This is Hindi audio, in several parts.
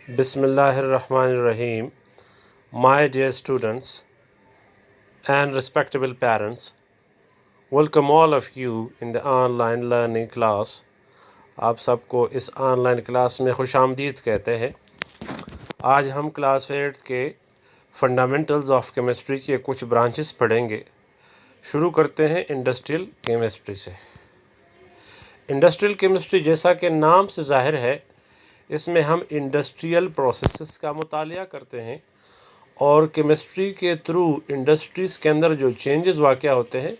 Bismillahirrahmanirrahim. My dear students and respectable parents, welcome all of you in the online learning class. आप सबको इस ऑनलाइन क्लास में खुशामदीद कहते हैं। आज हम क्लास 8 के फंडामेंटल्स ऑफ केमिस्ट्री के कुछ ब्रांचेस पढ़ेंगे। शुरू करते हैं इंडस्ट्रियल केमिस्ट्री से। इंडस्ट्रियल केमिस्ट्री जैसा कि नाम से ज़ाहिर है, इसमें हम इंडस्ट्रियल प्रोसेसेस का मुतालिया करते हैं और केमिस्ट्री के थ्रू इंडस्ट्रीज़ के अंदर जो चेंजेस वाक़या होते हैं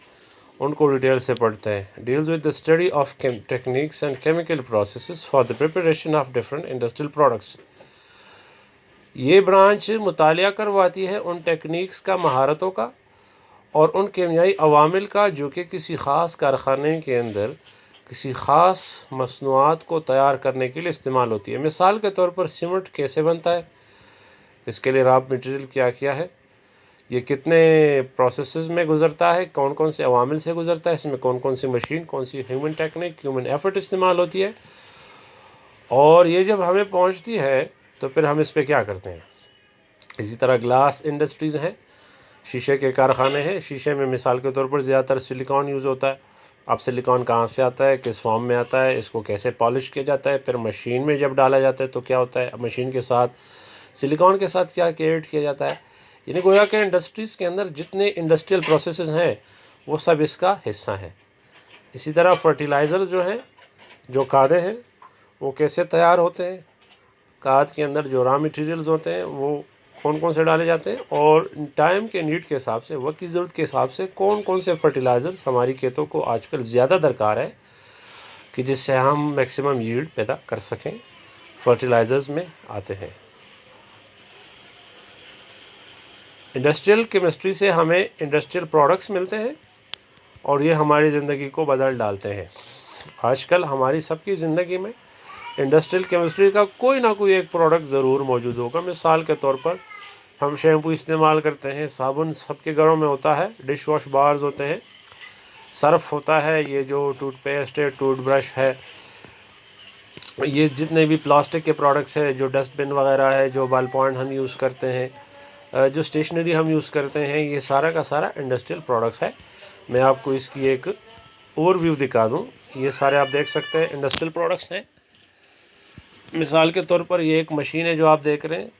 उनको डिटेल से पढ़ते हैं। Deals with the study of techniques and chemical processes for the preparation of different industrial products. ये ब्रांच मुतालिया करवाती है उन टेक्निक्स का, महारतों का और उन केमियाई अवामिल का जो कि किसी ख़ास कारखाने के अंदर किसी ख़ास मसनूआत को तैयार करने के लिए इस्तेमाल होती है। मिसाल के तौर पर सीमेंट कैसे बनता है, इसके लिए रॉ मटेरियल क्या क्या है, ये कितने प्रोसेसेस में गुज़रता है, कौन कौन से अवामिल से गुज़रता है, इसमें कौन कौन सी मशीन, कौन सी ह्यूमन टेक्निक, ह्यूमन एफर्ट इस्तेमाल होती है, और ये जब हमें पहुंचती है तो फिर हम इस पे क्या करते हैं। इसी तरह ग्लास इंडस्ट्रीज़ हैं, शीशे के कारखाने हैं। शीशे में मिसाल के तौर पर ज़्यादातर सिलिकॉन यूज़ होता है। अब सिलिकॉन कहाँ से आता है, किस फॉर्म में आता है, इसको कैसे पॉलिश किया जाता है, फिर मशीन में जब डाला जाता है तो क्या होता है, मशीन के साथ सिलिकॉन के साथ क्या क्रिएट किया जाता है। यानी गोया कि इंडस्ट्रीज़ के अंदर जितने इंडस्ट्रियल प्रोसेसेस हैं वो सब इसका हिस्सा हैं। इसी तरह फर्टिलाइज़र जो हैं, जो खादें हैं, वो कैसे तैयार होते हैं, खाद के अंदर जो रॉ मटेरियल्स होते हैं वो कौन कौन से डाले जाते हैं, और टाइम के नीड के हिसाब से, वक्त की ज़रूरत के हिसाब से कौन कौन से फर्टिलाइज़र्स हमारी खेतों को आजकल ज़्यादा दरकार है कि जिससे हम मैक्सिमम यील्ड पैदा कर सकें, फर्टिलाइज़र्स में आते हैं। इंडस्ट्रियल केमिस्ट्री से हमें इंडस्ट्रियल प्रोडक्ट्स मिलते हैं और ये हमारी ज़िंदगी को बदल डालते हैं। आजकल हमारी सबकी ज़िंदगी में इंडस्ट्रियल केमिस्ट्री का कोई ना कोई एक प्रोडक्ट ज़रूर मौजूद होगा। मिसाल के तौर पर हम शैम्पू इस्तेमाल करते हैं, साबुन सबके घरों में होता है, डिश वॉश बार्स होते हैं, सर्फ होता है, ये जो टूथपेस्ट है, टूथब्रश है, ये जितने भी प्लास्टिक के प्रोडक्ट्स हैं, जो डस्टबिन वगैरह है, जो बॉल पॉइंट हम यूज़ करते हैं, जो स्टेशनरी हम यूज़ करते हैं, ये सारा का सारा इंडस्ट्रियल प्रोडक्ट्स है। मैं आपको इसकी एक ओवरव्यू दिखा दूं। ये सारे आप देख सकते हैं इंडस्ट्रियल प्रोडक्ट्स हैं। मिसाल के तौर पर ये एक मशीन है जो आप देख रहे हैं,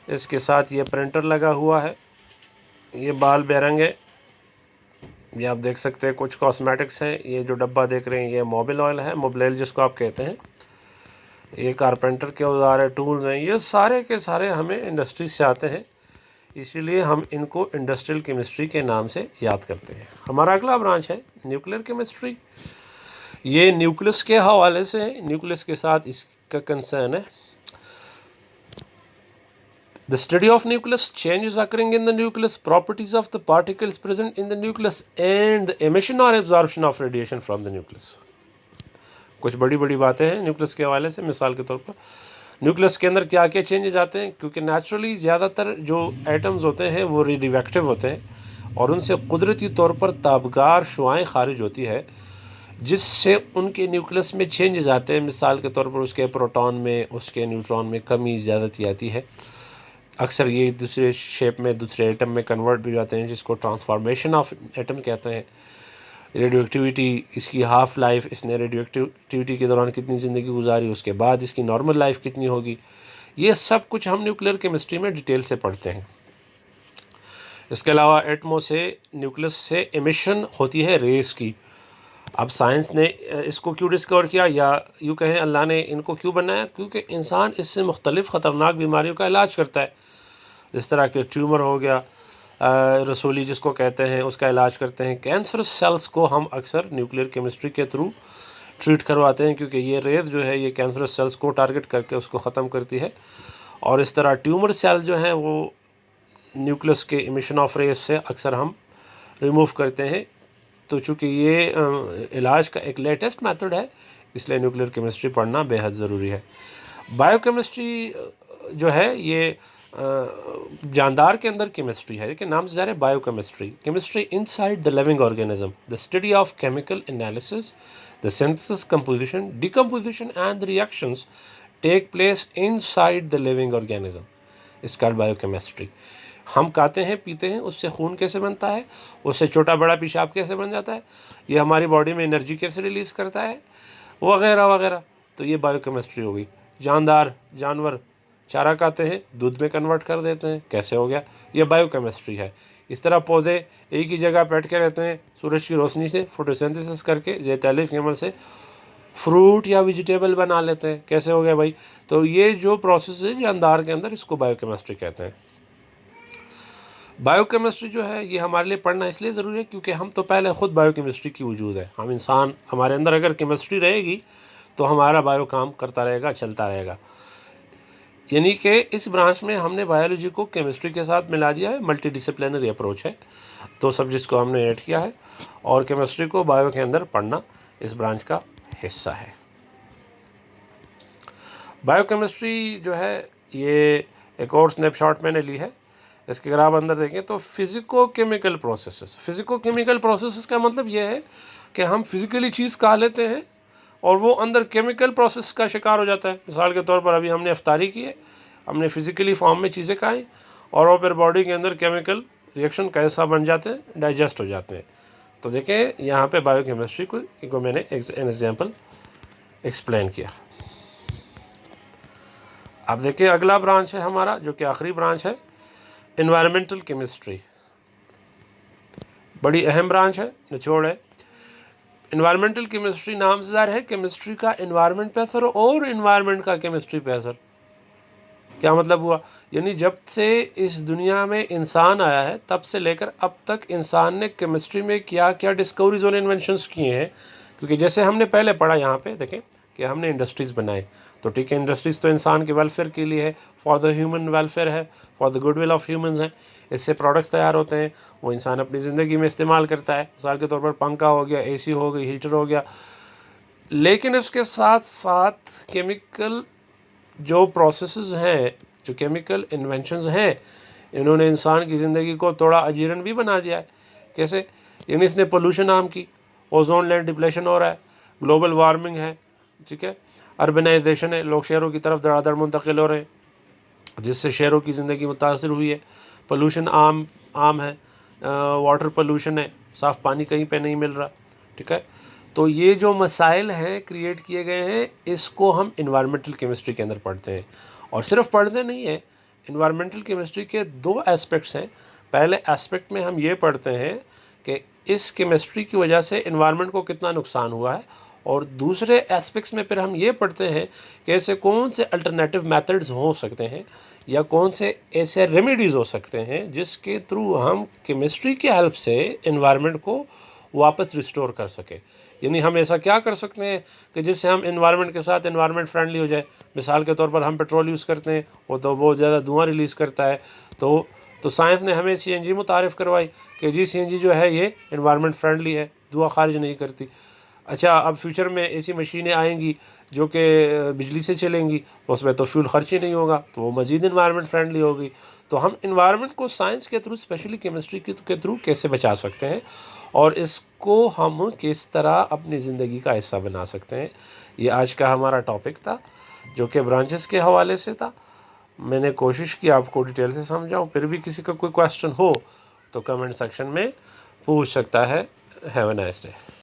इसके साथ ये प्रिंटर लगा हुआ है, ये बाल बेरंग है, ये आप देख सकते हैं कुछ कॉस्मेटिक्स हैं। ये जो डब्बा देख रहे हैं ये मोबिल ऑयल है, मोबिल जिसको आप कहते हैं। ये कारपेंटर के औजार है, टूल्स हैं, ये सारे के सारे हमें इंडस्ट्री से आते हैं, इसीलिए हम इनको इंडस्ट्रियल केमिस्ट्री के नाम से याद करते हैं। हमारा अगला ब्रांच है न्यूक्लियर केमिस्ट्री। ये न्यूक्लियस के हवाले से है, न्यूक्लियस के साथ इसका कंसर्न है। The study of nucleus, changes occurring in the nucleus, properties of the particles present in the nucleus and the emission or absorption of radiation from the nucleus। कुछ बड़ी बड़ी बातें हैं न्यूक्लियस के हवाले से। मिसाल के तौर पर न्यूक्लियस के अंदर क्या क्या चेंजेस आते हैं, क्योंकि नेचुरली ज़्यादातर जो एटम्स होते हैं वो रेडियोएक्टिव होते हैं और उनसे कुदरती तौर पर ताबगार शुआएँ खारिज होती है, जिससे उनके न्यूक्लियस में चेंजेस आते हैं। मिसाल के तौर पर उसके प्रोटॉन में, उसके न्यूट्रॉन में कमी ज़्यादती आती है। अक्सर ये दूसरे शेप में, दूसरे एटम में कन्वर्ट भी जाते हैं, जिसको ट्रांसफॉर्मेशन ऑफ एटम कहते हैं। रेडियो एक्टिविटी, इसकी हाफ़ लाइफ, इसने रेडियो एक्टिविटी के दौरान कितनी ज़िंदगी गुजारी, उसके बाद इसकी नॉर्मल लाइफ कितनी होगी, ये सब कुछ हम न्यूक्लियर केमिस्ट्री में डिटेल से पढ़ते हैं। इसके अलावा एटमों से, न्यूक्लियस से एमिशन होती है रेस की। अब साइंस ने इसको क्यों डिस्कवर किया, या यूँ कहें अल्लाह ने इनको क्यों बनाया, क्योंकि इंसान इससे मुख्तलिफ़ ख़तरनाक बीमारियों का इलाज करता है। इस तरह के ट्यूमर हो गया, रसूली जिसको कहते हैं, उसका इलाज करते हैं। कैंसरस सेल्स को हम अक्सर न्यूक्लियर केमिस्ट्री के थ्रू ट्रीट करवाते हैं, क्योंकि ये रेज जो है ये कैंसरस सेल्स को टारगेट करके उसको ख़त्म करती है। और इस तरह ट्यूमर सेल जो हैं वो न्यूक्लियस के इमिशन ऑफ रेस से अक्सर हम रिमूव करते हैं। तो चूँकि ये इलाज का एक लेटेस्ट मेथड है, इसलिए न्यूक्लियर केमिस्ट्री पढ़ना बेहद ज़रूरी है। बायोकेमिस्ट्री जो है ये जानदार के अंदर केमिस्ट्री है, लेकिन नाम से ज़ाहिर है biochemistry. Chemistry inside the living organism, the study of chemical analysis, the synthesis, composition, decomposition and the reactions take place inside the living organism is called biochemistry. हम खाते हैं पीते हैं, उससे खून कैसे बनता है, उससे छोटा बड़ा पेशाब कैसे बन जाता है, ये हमारी बॉडी में एनर्जी कैसे रिलीज़ करता है, वगैरह वगैरह। तो ये बायोकेमिस्ट्री हो गई। जानदार जानवर चारा खाते हैं, दूध में कन्वर्ट कर देते हैं, कैसे हो गया, ये बायोकेमिस्ट्री है। इस तरह पौधे एक ही जगह बैठ के रहते हैं, सूरज की रोशनी से फोटोसिंथेसिस करके जैतैलिफ के अमल से फ्रूट या वेजिटेबल बना लेते हैं, कैसे हो गया भाई। तो ये जो प्रोसेस है जानदार के अंदर, इसको बायोकेमिस्ट्री कहते हैं। बायोकेमिस्ट्री जो है ये हमारे लिए पढ़ना इसलिए ज़रूरी है क्योंकि हम तो पहले ख़ुद बायोकेमिस्ट्री की वजूद है। हम इंसान, हमारे अंदर अगर केमिस्ट्री रहेगी तो हमारा बायो काम करता रहेगा, चलता रहेगा। यानी कि इस ब्रांच में हमने बायोलॉजी को केमिस्ट्री के साथ मिला दिया है, मल्टी डिसिप्लिनरी अप्रोच है। दो सब्जेक्ट्स को हमने ऐड किया है और केमिस्ट्री को बायो के अंदर पढ़ना इस ब्रांच का हिस्सा है। बायोकेमिस्ट्री जो है ये एक और स्नैपशॉट मैंने ली है। इसके अगर आप अंदर देखें तो फिज़िको केमिकल प्रोसेसेस। फिज़िको केमिकल प्रोसेसेस का मतलब ये है कि हम फिज़िकली चीज़ खा लेते हैं और वो अंदर केमिकल प्रोसेस का शिकार हो जाता है। मिसाल के तौर पर अभी हमने इफ्तारी की है, हमने फिज़िकली फॉर्म में चीज़ें खाई और वो फिर बॉडी के अंदर केमिकल रिएक्शन कैसा बन जाते हैं, डाइजेस्ट हो जाते हैं। तो देखें यहाँ पे बायोकेमिस्ट्री को मैंने एन एग्जाम्पल एक्सप्लेन किया। अब देखिए अगला ब्रांच है हमारा, जो कि आखिरी ब्रांच है, एनवायरमेंटल केमिस्ट्री। बड़ी अहम ब्रांच है, निचोड़ है। एनवायरमेंटल केमिस्ट्री नाम से ज़ाहिर है केमिस्ट्री का एनवायरनमेंट पे असर और एनवायरनमेंट का केमिस्ट्री पे असर। क्या मतलब हुआ, यानी जब से इस दुनिया में इंसान आया है तब से लेकर अब तक इंसान ने केमिस्ट्री में क्या क्या डिस्कवरीज और इन्वेंशंस किए हैं। क्योंकि जैसे हमने पहले पढ़ा यहाँ पे देखें कि हमने इंडस्ट्रीज़ बनाए, तो ठीक है इंडस्ट्रीज़ तो इंसान के वेलफेयर के लिए है, फॉर द ह्यूमन वेलफेयर है, for the goodwill of humans हैं। इससे प्रोडक्ट्स तैयार होते हैं, वो इंसान अपनी ज़िंदगी में इस्तेमाल करता है। मिसाल के तौर पर पंखा हो गया, एसी हो गई, हीटर हो गया। लेकिन इसके साथ साथ केमिकल जो प्रोसेसेस हैं, जो केमिकल इन्वेंशंस हैं, इन्होंने इंसान की ज़िंदगी को थोड़ा अजीरन भी बना दिया है। कैसे, यानी इसने पोल्यूशन आम की, ओजोन लेयर डिप्लेशन हो रहा है, ग्लोबल वार्मिंग है, ठीक है, अर्बनाइजेशन है, लोग शहरों की तरफ धड़ाधड़ मुंतकिल हो रहे हैं, जिससे शहरों की ज़िंदगी मुतासर हुई है। पोल्यूशन आम है, वाटर पोल्यूशन है, साफ़ पानी कहीं पे नहीं मिल रहा, ठीक है। तो ये जो मसाइल हैं क्रिएट किए गए हैं, इसको हम इन्वायरमेंटल केमिस्ट्री के अंदर पढ़ते हैं। और सिर्फ पढ़ते नहीं है, इन्वायरमेंटल केमिस्ट्री के दो एस्पेक्ट्स हैं। पहले एस्पेक्ट में हम ये पढ़ते हैं कि इस केमिस्ट्री की वजह से इन्वायरमेंट को कितना नुकसान हुआ है, और दूसरे एस्पेक्ट्स में फिर हम ये पढ़ते हैं कि ऐसे कौन से अल्टरनेटिव मेथड्स हो सकते हैं या कौन से ऐसे रेमेडीज़ हो सकते हैं जिसके थ्रू हम केमिस्ट्री की हेल्प से इन्वायरमेंट को वापस रिस्टोर कर सके। यानी हम ऐसा क्या कर सकते हैं कि जिससे हम इन्वायरमेंट के साथ इन्वायरमेंट फ्रेंडली हो जाए। मिसाल के तौर पर हम पेट्रोल यूज़ करते हैं, वो तो बहुत ज़्यादा धुआं रिलीज़ करता है। तो साइंस ने हमें सीएनजी मुतारिफ़ करवाई कि जी सीएनजी जो है ये इन्वायरमेंट फ्रेंडली है, धुआं खारिज नहीं करती। अच्छा, अब फ्यूचर में ऐसी मशीनें आएंगी जो कि बिजली से चलेंगी, तो उसमें तो फ्यूल खर्च ही नहीं होगा, तो वो मज़ीद इन्वायरमेंट फ्रेंडली होगी। तो हम इन्वायरमेंट को साइंस के थ्रू, स्पेशली केमिस्ट्री के थ्रू कैसे बचा सकते हैं और इसको हम किस तरह अपनी ज़िंदगी का हिस्सा बना सकते हैं, ये आज का हमारा टॉपिक था, जो कि ब्रांचेस के हवाले से था। मैंने कोशिश की आपको डिटेल से समझाऊँ। फिर भी किसी का कोई क्वेश्चन हो तो कमेंट सेक्शन में पूछ सकता है। Have a nice day.